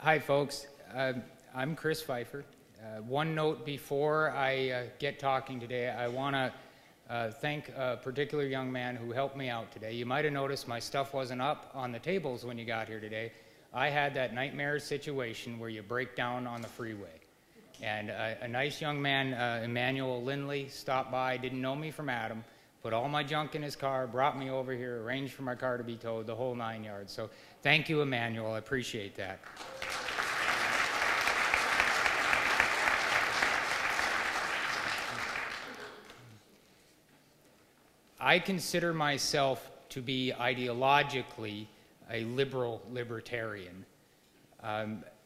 Hi, folks. I'm Chris Pfeifer. One note before I get talking today, I want to thank a particular young man who helped me out today. You might have noticed my stuff wasn't up on the tables when you got here today. I had that nightmare situation where you break down on the freeway. And a nice young man, Emmanuel Lindley, stopped by, didn't know me from Adam, put all my junk in his car, brought me over here, arranged for my car to be towed, the whole 9 yards. So thank you, Emmanuel. I appreciate that. I consider myself to be ideologically a liberal libertarian.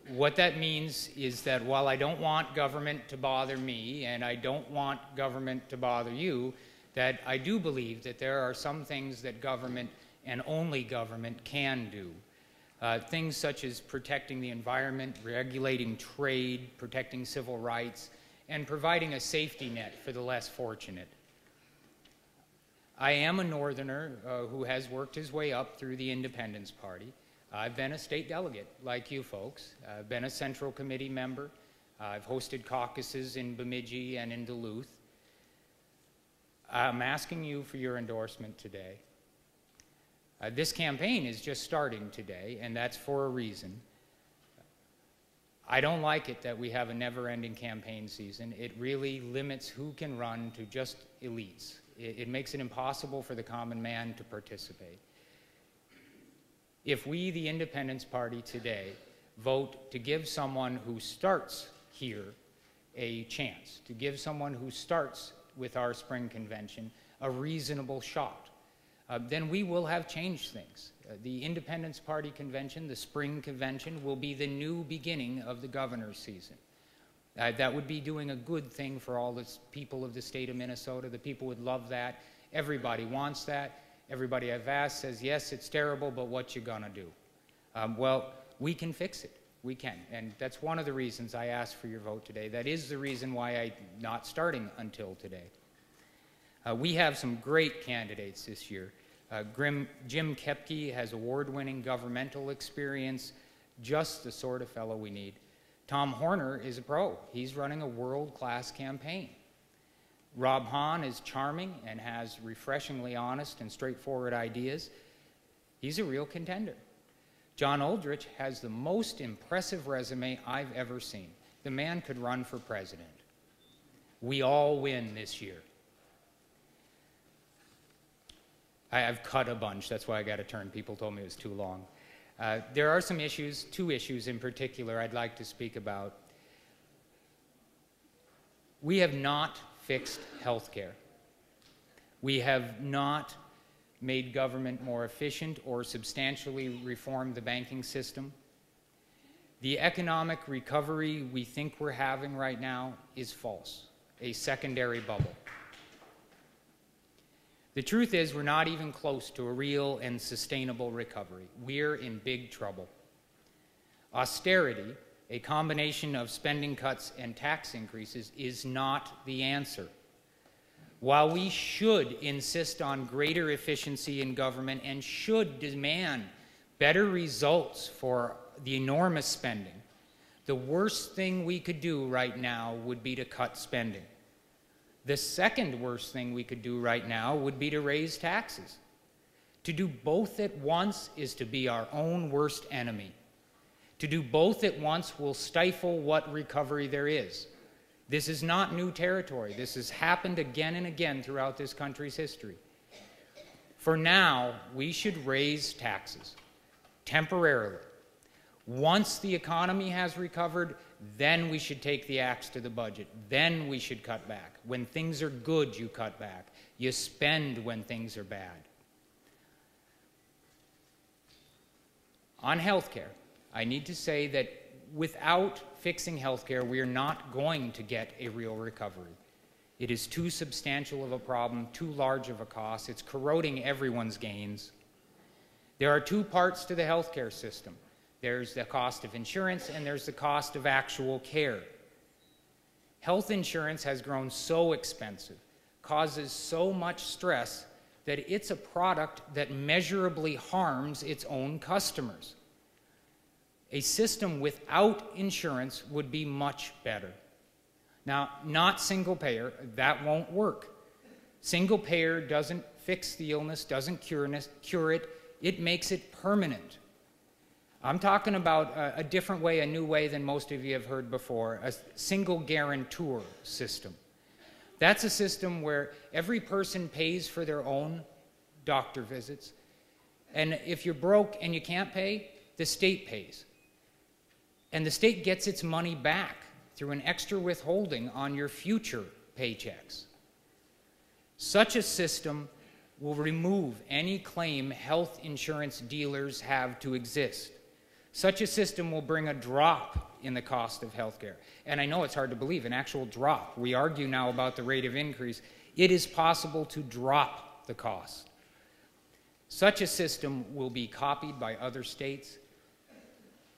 What that means is that while I don't want government to bother me and I don't want government to bother you, that I do believe that there are some things that government and only government can do. Things such as protecting the environment, regulating trade, protecting civil rights, and providing a safety net for the less fortunate. I am a Northerner who has worked his way up through the Independence Party. I've been a state delegate, like you folks. I've been a Central Committee member. I've hosted caucuses in Bemidji and in Duluth. I'm asking you for your endorsement today. This campaign is just starting today, and that's for a reason. I don't like it that we have a never-ending campaign season. It really limits who can run to just elites. It makes it impossible for the common man to participate. If we, the Independence Party today, vote to give someone who starts here a chance, to give someone who starts with our spring convention a reasonable shot, then we will have changed things. The Independence Party convention, the spring convention, will be the new beginning of the governor's season. That would be doing a good thing for all the people of the state of Minnesota. The people would love that. Everybody wants that. Everybody I've asked says, yes, it's terrible, but what you gonna do? Well, we can fix it. We can. And that's one of the reasons I asked for your vote today. That is the reason why I'm not starting until today. We have some great candidates this year. Jim Kepke has award-winning governmental experience, just the sort of fellow we need. Tom Horner is a pro. He's running a world-class campaign. Rob Hahn is charming and has refreshingly honest and straightforward ideas. He's a real contender. John Oldrich has the most impressive resume I've ever seen. The man could run for president. We all win this year. I've cut a bunch. That's why I got to turn. People told me it was too long. There are some issues, two issues in particular I'd like to speak about. We have not fixed health care. We have not made government more efficient or substantially reformed the banking system. The economic recovery we think we're having right now is false, a secondary bubble. The truth is, we're not even close to a real and sustainable recovery. We're in big trouble. Austerity, a combination of spending cuts and tax increases, is not the answer. While we should insist on greater efficiency in government and should demand better results for the enormous spending, the worst thing we could do right now would be to cut spending. The second worst thing we could do right now would be to raise taxes. To do both at once is to be our own worst enemy. To do both at once will stifle what recovery there is. This is not new territory. This has happened again and again throughout this country's history. For now, we should raise taxes temporarily. Once the economy has recovered, then we should take the axe to the budget. Then we should cut back. When things are good, you cut back. You spend when things are bad. On health care, I need to say that without fixing health care, we are not going to get a real recovery. It is too substantial of a problem, too large of a cost. It's corroding everyone's gains. There are two parts to the health care system. There's the cost of insurance and there's the cost of actual care. Health insurance has grown so expensive, causes so much stress, that it's a product that measurably harms its own customers. A system without insurance would be much better. Now, not single payer, that won't work. Single payer doesn't fix the illness, doesn't cure it, it makes it permanent. I'm talking about a different way, a new way than most of you have heard before, a single guarantor system. That's a system where every person pays for their own doctor visits, and if you're broke and you can't pay, the state pays. And the state gets its money back through an extra withholding on your future paychecks. Such a system will remove any claim health insurance dealers have to exist. Such a system will bring a drop in the cost of health care. And I know it's hard to believe, an actual drop. We argue now about the rate of increase. It is possible to drop the cost. Such a system will be copied by other states.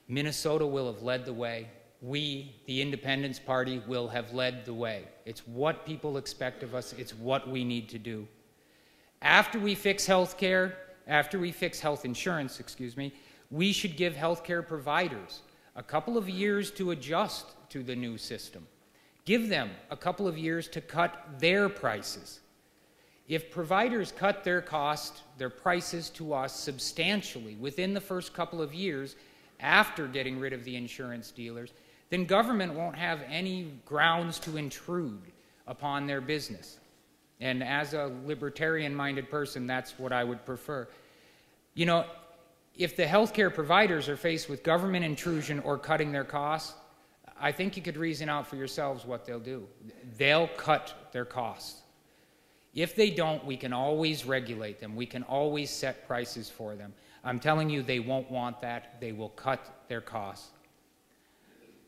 Minnesota will have led the way. We, the Independence Party, will have led the way. It's what people expect of us. It's what we need to do. After we fix health care, after we fix health insurance, we should give health care providers a couple of years to adjust to the new system. Give them a couple of years to cut their prices. If providers cut their cost, their prices to us substantially within the first couple of years after getting rid of the insurance dealers, then government won't have any grounds to intrude upon their business. And as a libertarian-minded person, that's what I would prefer. You know, if the healthcare providers are faced with government intrusion or cutting their costs, I think you could reason out for yourselves what they'll do. They'll cut their costs. If they don't, we can always regulate them. We can always set prices for them. I'm telling you, they won't want that. They will cut their costs.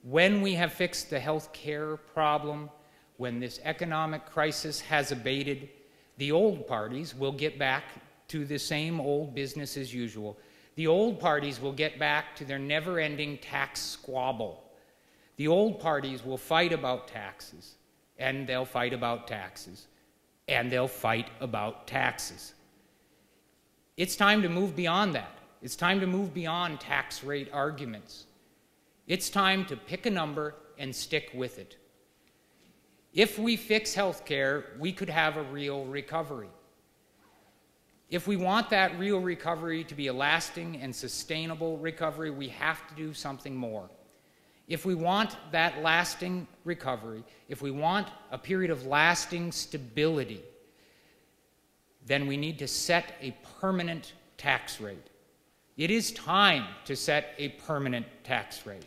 When we have fixed the health care problem, when this economic crisis has abated, the old parties will get back to the same old business as usual. The old parties will get back to their never-ending tax squabble. The old parties will fight about taxes, and they'll fight about taxes, and they'll fight about taxes. It's time to move beyond that. It's time to move beyond tax rate arguments. It's time to pick a number and stick with it. If we fix health care, we could have a real recovery. If we want that real recovery to be a lasting and sustainable recovery, we have to do something more. If we want that lasting recovery, if we want a period of lasting stability, then we need to set a permanent tax rate. It is time to set a permanent tax rate.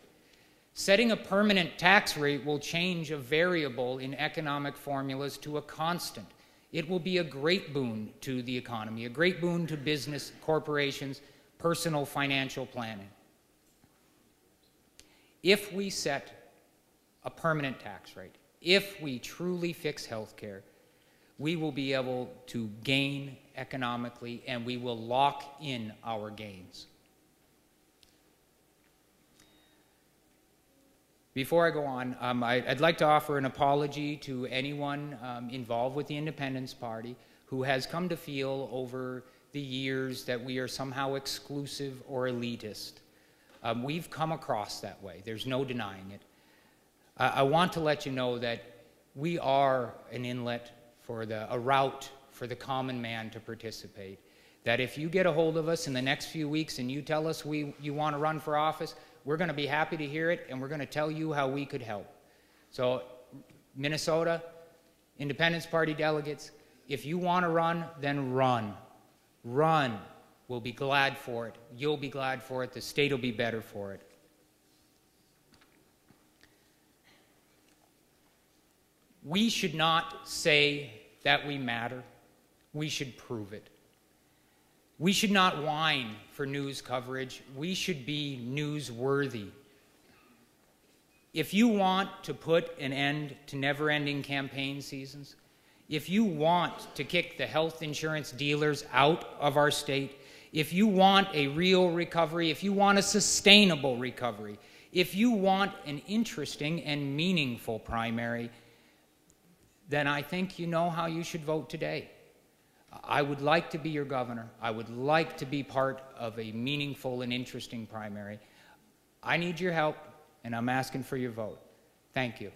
Setting a permanent tax rate will change a variable in economic formulas to a constant. It will be a great boon to the economy, a great boon to business, corporations, personal financial planning. If we set a permanent tax rate, if we truly fix health care, we will be able to gain economically, and we will lock in our gains. Before I go on, I'd like to offer an apology to anyone involved with the Independence Party who has come to feel over the years that we are somehow exclusive or elitist. We've come across that way. There's no denying it. I want to let you know that we are an inlet for a route for the common man to participate. That if you get a hold of us in the next few weeks and you tell us you want to run for office, we're going to be happy to hear it, and we're going to tell you how we could help. So, Minnesota, Independence Party delegates, if you want to run, then run. Run. We'll be glad for it. You'll be glad for it. The state will be better for it. We should not say that we matter. We should prove it. We should not whine for news coverage. We should be newsworthy. If you want to put an end to never-ending campaign seasons, if you want to kick the health insurance dealers out of our state, if you want a real recovery, if you want a sustainable recovery, if you want an interesting and meaningful primary, then I think you know how you should vote today. I would like to be your governor. I would like to be part of a meaningful and interesting primary. I need your help, and I'm asking for your vote. Thank you.